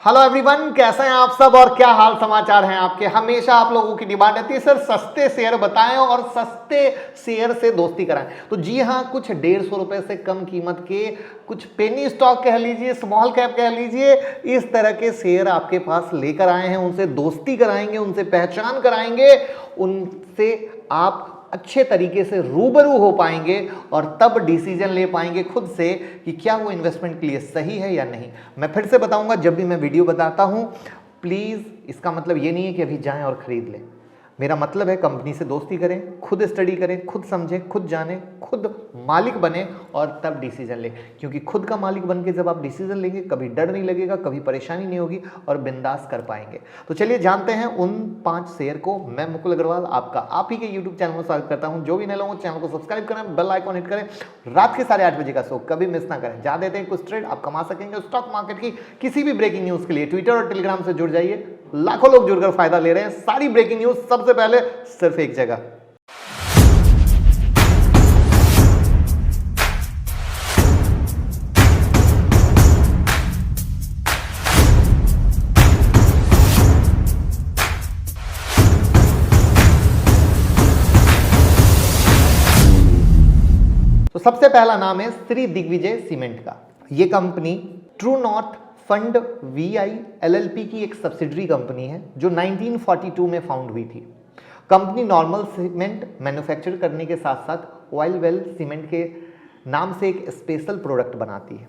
Hello everyone, कैसे हैं आप सब और क्या हाल समाचार हैं आपके। हमेशा आप लोगों की डिमांड रहती है सर सस्ते शेयर बताएं और सस्ते शेयर से दोस्ती कराएं। तो जी हाँ, कुछ 150 रुपए से कम कीमत के कुछ पेनी स्टॉक कह लीजिए, स्मॉल कैप कह लीजिए, इस तरह के शेयर आपके पास लेकर आए हैं। उनसे दोस्ती कराएंगे, उनसे पहचान कराएंगे, उनसे आप अच्छे तरीके से रूबरू हो पाएंगे और तब डिसीजन ले पाएंगे खुद से कि क्या वो इन्वेस्टमेंट के लिए सही है या नहीं। मैं फिर से बताऊंगा, जब भी मैं वीडियो बताता हूं प्लीज इसका मतलब ये नहीं है कि अभी जाएं और खरीद लें। मेरा मतलब है कंपनी से दोस्ती करें, खुद स्टडी करें, खुद समझें, खुद जानें, खुद मालिक बने और तब डिसीजन लें। क्योंकि खुद का मालिक बन के जब आप डिसीजन लेंगे कभी डर नहीं लगेगा, कभी परेशानी नहीं होगी और बिंदास कर पाएंगे। तो चलिए जानते हैं उन 5 शेयर को। मैं मुकुल अग्रवाल आपका आप ही के यूट्यूब चैनल में स्वागत करता हूं। जो भी नए लोगों चैनल को सब्सक्राइब करें, बेल आइकॉन हिट करें, रात के 8:30 बजे का शो कभी मिस ना करें। जा देते हैं कुछ ट्रेड आप कमा सकेंगे। स्टॉक मार्केट की किसी भी ब्रेकिंग न्यूज के लिए ट्विटर और टेलीग्राम से जुड़ जाइए। लाखों लोग जुड़कर फायदा ले रहे हैं। सारी ब्रेकिंग न्यूज सबसे पहले सिर्फ एक जगह। तो सबसे पहला नाम है श्री दिग्विजय सीमेंट का। यह company true north fund VI LLP की एक सब्सिडरी कंपनी है जो 1942 में फाउंड हुई थी। कंपनी नॉर्मल सीमेंट मैन्युफैक्चर करने के साथ साथ ऑयल वेल सीमेंट के नाम से एक स्पेशल प्रोडक्ट बनाती है।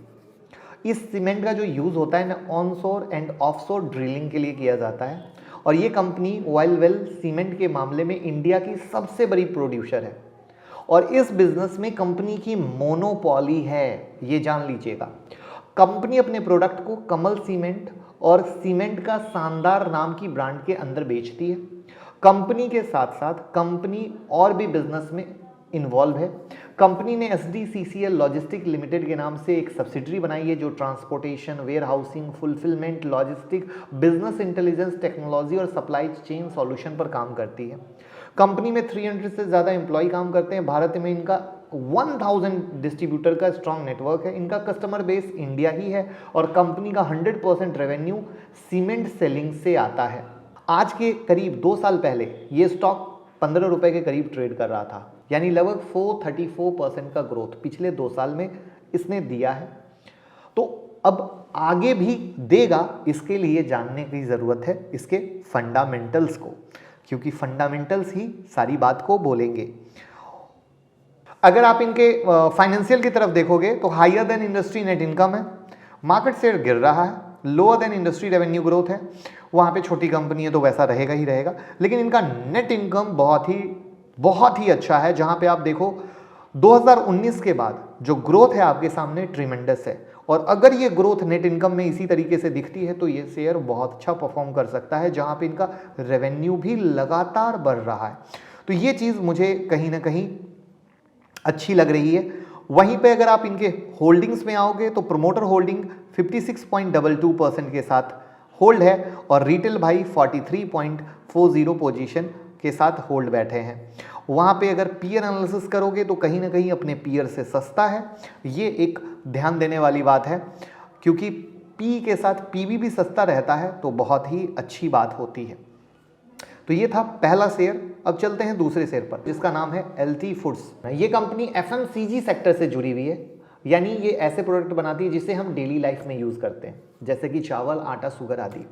इस सीमेंट का जो यूज़ होता है ना, ऑनशोर एंड ऑफशोर ड्रिलिंग के लिए किया जाता है और ये कंपनी ऑयल वेल सीमेंट के मामले में इंडिया की सबसे बड़ी प्रोड्यूसर है और इस बिजनेस में कंपनी की मोनोपोली है, ये जान लीजिएगा। कंपनी अपने प्रोडक्ट को कमल सीमेंट और सीमेंट का शानदार नाम की ब्रांड के अंदर बेचती है। कंपनी के साथ साथ कंपनी और भी बिजनेस में इन्वॉल्व है। कंपनी ने SDCCL लॉजिस्टिक लिमिटेड के नाम से एक सब्सिडरी बनाई है जो transportation, warehousing, fulfilment, logistic, business intelligence technology और सप्लाई चेन सॉल्यूशन पर काम करती है। कंपनी में 300 से ज़्यादा एम्प्लॉय काम करते हैं। भारत में इनका 1000 डिस्ट्रीब्यूटर का स्ट्रॉन्ग नेटवर्क है। इनका कस्टमर बेस इंडिया ही है और कंपनी का 100% रेवेन्यू सीमेंट सेलिंग से आता है। आज के करीब 2 साल पहले ये स्टॉक 15 रुपए के करीब ट्रेड कर रहा था, यानी लगभग 434% का ग्रोथ पिछले 2 साल में इसने दिया है। तो अब आगे भी देगा, इसके लिए जानने की ज़रूरत है इसके फंडामेंटल्स को, क्योंकि फंडामेंटल्स ही सारी बात को बोलेंगे। अगर आप इनके फाइनेंशियल की तरफ देखोगे तो higher than industry net income है, मार्केट शेयर गिर रहा है, lower than industry revenue growth है। वहाँ पे छोटी कंपनी है तो वैसा रहेगा ही रहेगा, लेकिन इनका नेट इनकम बहुत ही अच्छा है। जहाँ पे आप देखो 2019 के बाद जो ग्रोथ है आपके सामने ट्रिमेंडस है और अगर ये ग्रोथ नेट इनकम में इसी तरीके से दिखती है तो ये शेयर बहुत अच्छा परफॉर्म कर सकता है, जहाँ पे इनका रेवेन्यू भी लगातार बढ़ रहा है। तो ये चीज़ मुझे कहीं ना कहीं अच्छी लग रही है। वहीं पे अगर आप इनके होल्डिंग्स में आओगे तो प्रमोटर होल्डिंग 56.22% के साथ होल्ड है और रिटेल भाई 43.40 पोजीशन के साथ होल्ड बैठे हैं। वहाँ पे अगर पीयर एनालिसिस करोगे तो कहीं ना कहीं अपने पीयर से सस्ता है। ये एक ध्यान देने वाली बात है, क्योंकि पी के साथ पीवी भी सस्ता रहता है तो बहुत ही अच्छी बात होती है। तो ये था पहला शेयर। अब चलते हैं दूसरे शेयर पर, जिसका नाम है LT फूड्स। ये कंपनी FMCG सेक्टर से जुड़ी हुई है, यानी ये ऐसे प्रोडक्ट बनाती है जिसे हम डेली लाइफ में यूज़ करते हैं, जैसे कि चावल, आटा, शुगर आदि।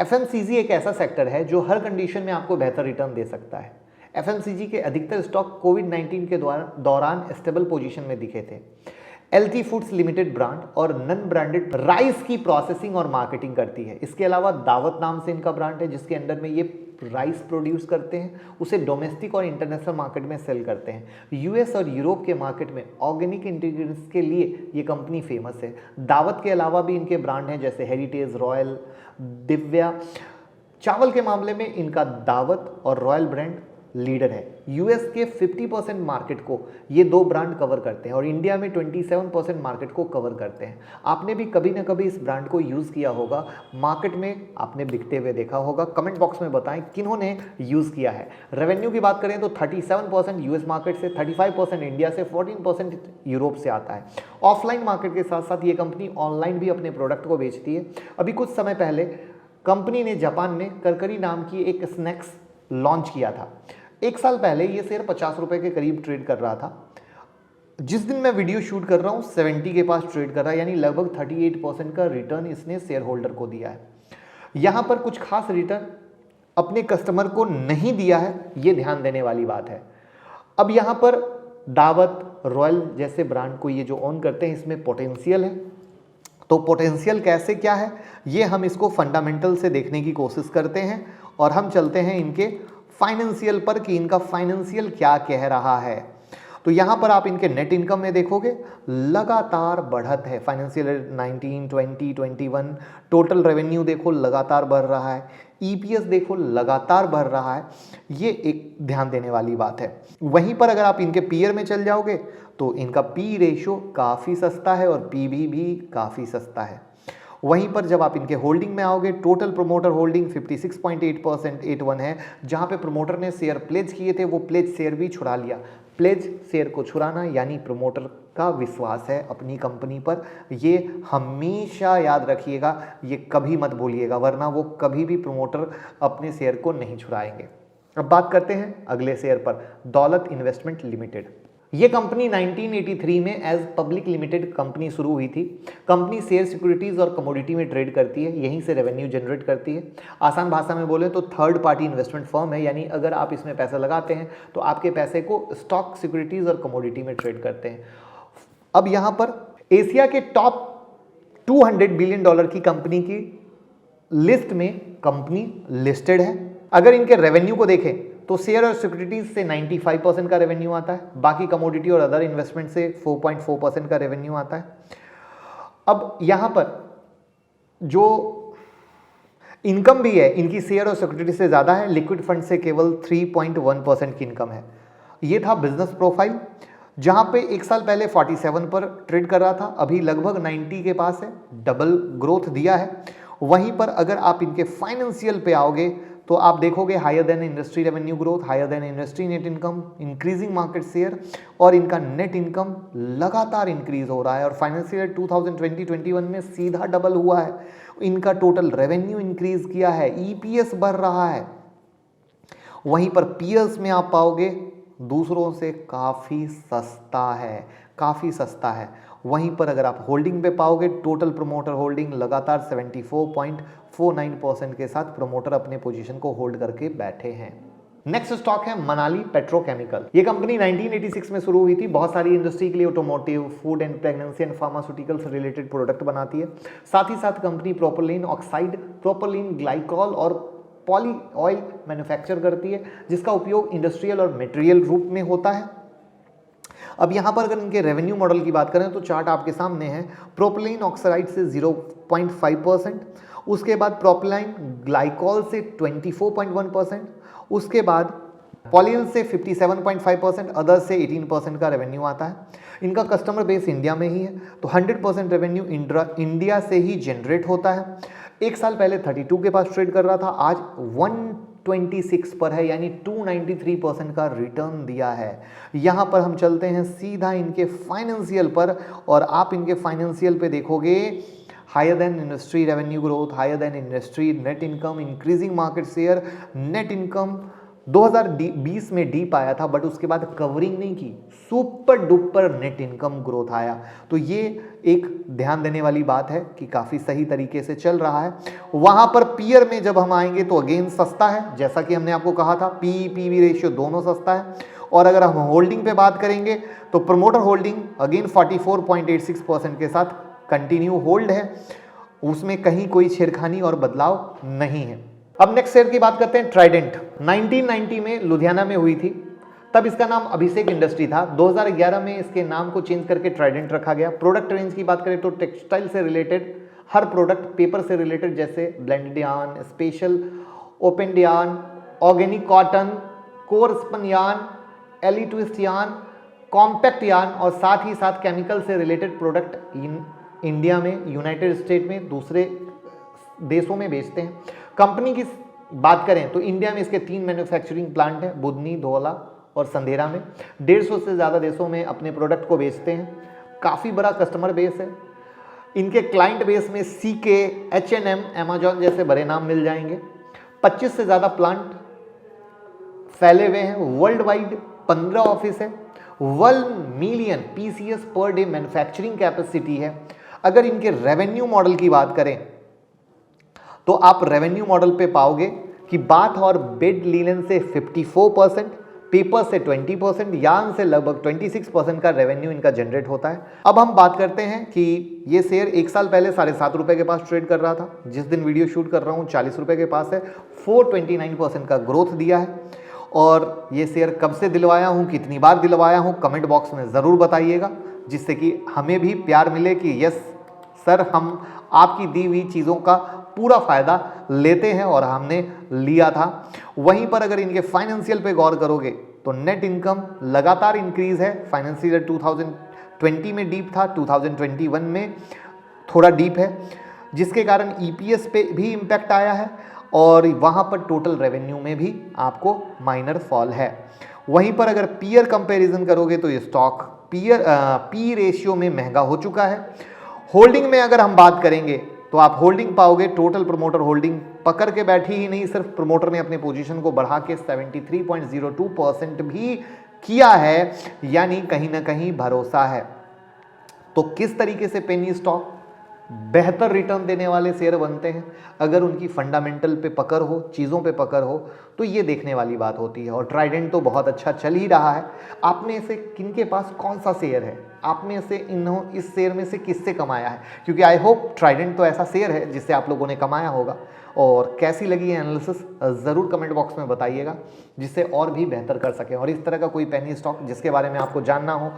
FMCG एक ऐसा सेक्टर है जो हर कंडीशन में आपको बेहतर रिटर्न दे सकता है। FMCG के अधिकतर स्टॉक कोविड-19 के दौरान स्टेबल पोजीशन में दिखे थे। LT फूड्स लिमिटेड ब्रांड और नन ब्रांडेड राइस की प्रोसेसिंग और मार्केटिंग करती है। इसके अलावा दावत नाम से इनका ब्रांड है जिसके अंडर में ये राइस प्रोड्यूस करते हैं, उसे डोमेस्टिक और इंटरनेशनल मार्केट में सेल करते हैं। US और यूरोप के मार्केट में ऑर्गेनिक इंग्रेडिएंट्स के लिए ये कंपनी फेमस है। दावत के अलावा भी इनके ब्रांड हैं जैसे हेरिटेज, रॉयल, दिव्या। चावल के मामले में इनका दावत और रॉयल ब्रांड लीडर है। यूएस के 50% मार्केट को ये दो ब्रांड कवर करते हैं और इंडिया में 27% मार्केट को कवर करते हैं। आपने भी कभी ना कभी इस ब्रांड को यूज़ किया होगा, मार्केट में आपने बिकते हुए देखा होगा। कमेंट बॉक्स में बताएं किन्होंने यूज़ किया है। रेवेन्यू की बात करें तो 37% यूएस मार्केट से, 35% इंडिया से, 14% यूरोप से आता है। ऑफलाइन मार्केट के साथ साथ ये कंपनी ऑनलाइन भी अपने प्रोडक्ट को बेचती है। अभी कुछ समय पहले कंपनी ने जापान में करकरी नाम की एक स्नैक्स लॉन्च किया था। 1 साल पहले ये शेयर 50 रुपए के करीब ट्रेड कर रहा था। जिस दिन मैं वीडियो शूट कर रहा हूँ 70 के पास ट्रेड कर रहा है, यानी लगभग 38% का रिटर्न इसने शेयर होल्डर को दिया है। यहाँ पर कुछ खास रिटर्न अपने कस्टमर को नहीं दिया है, ये ध्यान देने वाली बात है। अब यहाँ पर दावत, रॉयल जैसे ब्रांड को ये जो ऑन करते हैं, इसमें पोटेंशियल है। तो पोटेंशियल कैसे क्या है, ये हम इसको फंडामेंटल से देखने की कोशिश करते हैं और हम चलते हैं इनके फाइनेंशियल पर कि इनका फाइनेंशियल क्या कह रहा है। तो यहाँ पर आप इनके नेट इनकम में देखोगे लगातार बढ़त है। फाइनेंशियल 19, 20, 21 टोटल रेवेन्यू देखो लगातार बढ़ रहा है, ईपीएस देखो लगातार बढ़ रहा है। ये एक ध्यान देने वाली बात है। वहीं पर अगर आप इनके पीयर में चल जाओगे तो इनका पी रेशियो काफ़ी सस्ता है और पीवी भी काफ़ी सस्ता है। वहीं पर जब आप इनके होल्डिंग में आओगे, टोटल प्रोमोटर होल्डिंग 56.8% 81 है। जहां पे प्रोमोटर ने शेयर प्लेज किए थे वो प्लेज शेयर भी छुड़ा लिया। प्लेज शेयर को छुड़ाना यानी प्रोमोटर का विश्वास है अपनी कंपनी पर, ये हमेशा याद रखिएगा, ये कभी मत भूलिएगा, वरना वो कभी भी प्रोमोटर अपने शेयर को नहीं छुड़ाएंगे। अब बात करते हैं अगले शेयर पर, दौलत इन्वेस्टमेंट लिमिटेड। ये कंपनी 1983 में एज पब्लिक लिमिटेड कंपनी शुरू हुई थी। कंपनी शेयर, सिक्योरिटीज और कमोडिटी में ट्रेड करती है, यहीं से रेवेन्यू जनरेट करती है। आसान भाषा में बोले तो थर्ड पार्टी इन्वेस्टमेंट फर्म है, यानी अगर आप इसमें पैसा लगाते हैं तो आपके पैसे को स्टॉक, सिक्योरिटीज और कमोडिटी में ट्रेड करते हैं। अब यहाँ पर एशिया के टॉप 200 बिलियन डॉलर की कंपनी की लिस्ट में कंपनी लिस्टेड है। अगर इनके रेवेन्यू को देखें तो शेयर और सिक्योरिटीज से 95% का रेवेन्यू आता है, बाकी कमोडिटी और अदर इन्वेस्टमेंट से 4.4% का रेवेन्यू आता है। अब यहां पर जो इनकम भी है इनकी शेयर और सिक्योरिटी से ज्यादा है, लिक्विड फंड से केवल 3.1% की इनकम है। ये था बिजनेस प्रोफाइल, जहां पे 1 साल पहले 47 पर ट्रेड कर रहा था, अभी लगभग 90 के पास है, डबल ग्रोथ दिया है। वहीं पर अगर आप इनके फाइनेंशियल पे आओगे तो आप देखोगे higher than industry revenue growth, higher than industry net income, increasing market share, और इनका नेट इनकम लगातार इंक्रीज हो रहा है और फाइनेंशियल 2020-21 में सीधा डबल हुआ है। इनका टोटल रेवेन्यू इंक्रीज किया है, ईपीएस बढ़ रहा है। वहीं पर पीयर्स में आप पाओगे दूसरों से काफ़ी सस्ता है, काफ़ी सस्ता है। वहीं पर अगर आप होल्डिंग पे पाओगे, टोटल प्रोमोटर होल्डिंग लगातार 74.49% के साथ प्रोमोटर अपने पोजीशन को होल्ड करके बैठे हैं। नेक्स्ट स्टॉक है मनाली पेट्रोकेमिकल। ये कंपनी 1986 में शुरू हुई थी। बहुत सारी इंडस्ट्री के लिए automotive, food and pregnancy and pharmaceutical से रिलेटेड प्रोडक्ट बनाती है। साथ ही साथ company propylene oxide, propylene glycol और पॉली ऑयल मैन्युफैक्चर करती है, जिसका उपयोग इंडस्ट्रियल और मटेरियल रूप में होता है। अब यहाँ पर अगर इनके रेवेन्यू मॉडल की बात करें तो चार्ट आपके सामने है। प्रोपिलीन ऑक्साइड से 0.5%, उसके बाद प्रोपिलीन ग्लाइकॉल से 24.1%, उसके बाद पॉलील से 57.5%, अदर से 18% का रेवेन्यू आता है। इनका कस्टमर बेस इंडिया में ही है, तो 100% रेवेन्यू इंडिया से ही जनरेट होता है। 1 साल पहले 32 के पास ट्रेड कर रहा था, आज 126 पर है, यानी 293% का रिटर्न दिया है। यहाँ पर हम चलते हैं सीधा इनके फाइनेंशियल पर, और आप इनके फाइनेंशियल पे देखोगे higher than industry revenue growth, higher than industry net income, increasing market share, net income 2020 में डीप आया था, बट उसके बाद कवरिंग नहीं की, super duper net income growth आया। तो ये एक ध्यान देने वाली बात है कि काफ़ी सही तरीके से चल रहा है। वहाँ पर पीयर में जब हम आएंगे तो अगेन सस्ता है, जैसा कि हमने आपको कहा था, पी/पीवी रेशियो दोनों सस्ता है। और अगर हम होल्डिंग पे बात करेंगे तो प्रमोटर होल्डिंग अगेन 44.86% के साथ कंटिन्यू होल्ड है, उसमें कहीं कोई छेड़खानी और बदलाव नहीं है। अब नेक्स्ट शेयर की बात करते हैं, ट्राइडेंट। 1990 में लुधियाना में हुई थी, तब इसका नाम अभिषेक इंडस्ट्री था। 2011 में इसके नाम को चेंज करके ट्राइडेंट रखा गया। प्रोडक्ट रेंज की बात करें तो टेक्सटाइल से रिलेटेड हर प्रोडक्ट, पेपर से रिलेटेड जैसे blended yarn, special open yarn, organic cotton, core spun yarn, Eli twist yarn, compact yarn और साथ ही साथ केमिकल से रिलेटेड प्रोडक्ट इंडिया में, यूनाइटेड स्टेट में, दूसरे देशों में बेचते हैं। कंपनी की बात करें तो इंडिया में इसके 3 मैन्युफैक्चरिंग प्लांट हैं, बुधनी, धोला और संदेरा में। 150 से ज़्यादा देशों में अपने प्रोडक्ट को बेचते हैं। काफ़ी बड़ा कस्टमर बेस है। इनके क्लाइंट बेस में CK, H&M, Amazon जैसे बड़े नाम मिल जाएंगे। 25 से ज़्यादा प्लांट फैले हुए हैं। वर्ल्ड वाइड 15 ऑफिस है। 1 million PCS per day manufacturing capacity है। अगर इनके रेवेन्यू मॉडल की बात करें तो आप रेवेन्यू मॉडल पे पाओगे कि बाथ और बेड लिनन से 54%, पेपर से 20%, यार्न से लगभग 26% का रेवेन्यू इनका जनरेट होता है। अब हम बात करते हैं कि ये शेयर 1 साल पहले 7.5 रुपए के पास ट्रेड कर रहा था। जिस दिन वीडियो शूट कर रहा हूँ 40 रुपए के पास है। 429% का ग्रोथ दिया है। और ये शेयर कब से दिलवाया हूँ, कितनी बार दिलवाया हूँ, कमेंट बॉक्स में ज़रूर बताइएगा, जिससे कि हमें भी प्यार मिले कि यस सर, हम आपकी दी हुई चीज़ों का पूरा फ़ायदा लेते हैं और हमने लिया था। वहीं पर अगर इनके फाइनेंशियल पे गौर करोगे तो नेट इनकम लगातार इंक्रीज है। फाइनेंशियल ईयर 2020 में डीप था, 2021 में थोड़ा डीप है, जिसके कारण EPS पे भी इम्पैक्ट आया है और वहाँ पर टोटल रेवेन्यू में भी आपको माइनर फॉल है। वहीं पर अगर पीयर कंपैरिजन करोगे तो ये स्टॉक पी रेशियो में महंगा हो चुका है। होल्डिंग में अगर हम बात करेंगे तो आप होल्डिंग पाओगे, टोटल प्रमोटर होल्डिंग पकड़ के बैठी ही नहीं, सिर्फ प्रमोटर ने अपनी पोजीशन को बढ़ा के 73.02% भी किया है, यानी कहीं ना कहीं भरोसा है। तो किस तरीके से पेनी स्टॉक बेहतर रिटर्न देने वाले शेयर बनते हैं अगर उनकी फंडामेंटल पे पकड़ हो, चीज़ों पे पकड़ हो, तो ये देखने वाली बात होती है। और ट्राइडेंट तो बहुत अच्छा चल ही रहा है। आप में से किन के पास कौन सा शेयर है, आप में से इस शेयर में से किससे कमाया है? क्योंकि आई होप ट्राइडेंट तो ऐसा शेयर है जिससे आप लोगों ने कमाया होगा। और कैसी लगी है एनालिसिस ज़रूर कमेंट बॉक्स में बताइएगा, जिससे और भी बेहतर कर सकें। और इस तरह का कोई पेनी स्टॉक जिसके बारे में आपको जानना हो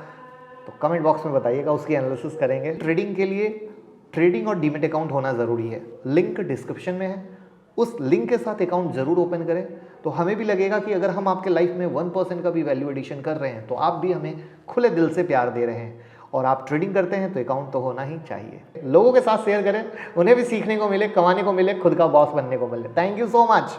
तो कमेंट बॉक्स में बताइएगा, उसकी एनालिसिस करेंगे। ट्रेडिंग के लिए ट्रेडिंग और डीमेट अकाउंट होना ज़रूरी है, लिंक डिस्क्रिप्शन में है। उस लिंक के साथ अकाउंट ज़रूर ओपन करें, तो हमें भी लगेगा कि अगर हम आपके लाइफ में 1% का भी वैल्यू एडिशन कर रहे हैं तो आप भी हमें खुले दिल से प्यार दे रहे हैं। और आप ट्रेडिंग करते हैं तो अकाउंट तो होना ही चाहिए। लोगों के साथ शेयर करें, उन्हें भी सीखने को मिले, कमाने को मिले, खुद का बॉस बनने को मिले। Thank you so much.